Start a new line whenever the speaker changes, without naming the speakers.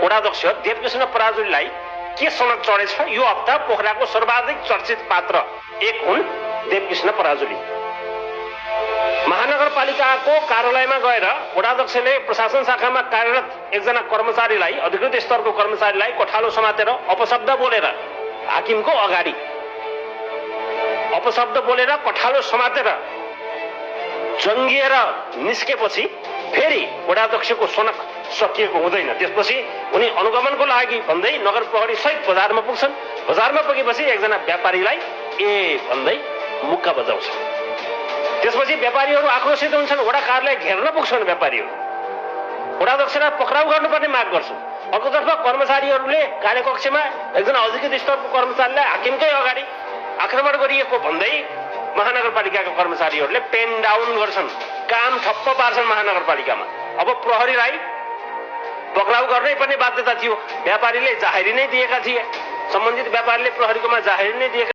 वडाध्यक्ष देवकृष्ण पराजुलीलाई के सनद चढेछ? यो हप्ता पोखराको सर्वाधिक चर्चित पात्र एक हुन् देवकृष्ण पराजुली। महानगरपालिकाको कार्यालयमा गएर वडाध्यक्षले प्रशासन शाखामा कार्यरत एकजना कर्मचारीलाई, अधिकृत स्तरको कर्मचारीलाई कठालो समातेर अपशब्द बोलेर हाकिमको अगाडि अपशब्द बोलेर कठालो समातेर जङ्गिएर निस्केपछि फेरि वडाध्यक्षको सनक सकिएको हुँदैन। त्यसपछि उनी अनुगमनको लागि भन्दै नगर प्रहरी सहित बजारमा पुग्छन्। बजारमा पुगेपछि एकजना व्यापारीलाई भन्दै मुक्का बजाउँछ। त्यसपछि व्यापारीहरू आक्रोशित हुन्छन्। वडा कार्यालय घेर्न पुग्छन् व्यापारीहरू। वडाध्यक्षलाई पक्राउ गर्नुपर्ने माग गर्छन्। अर्कोतर्फ कर्मचारीहरूले कार्यकक्षमा एकजना अधिकृत स्तरको कर्मचारीलाई हाकिमकै अगाडि आक्रमण गरिएको भन्दै महानगरपालिकाका कर्मचारीहरूले पेन डाउन गर्छन्, काम ठप्प पार्छन् महानगरपालिकामा। अब प्रहरीलाई पक्राउ गर्नै पर्ने बाध्यता थियो। व्यापारीले जाहेरी नै दिएका थिए, सम्बन्धित व्यापारीले प्रहरीकोमा जाहेरी नै दिएका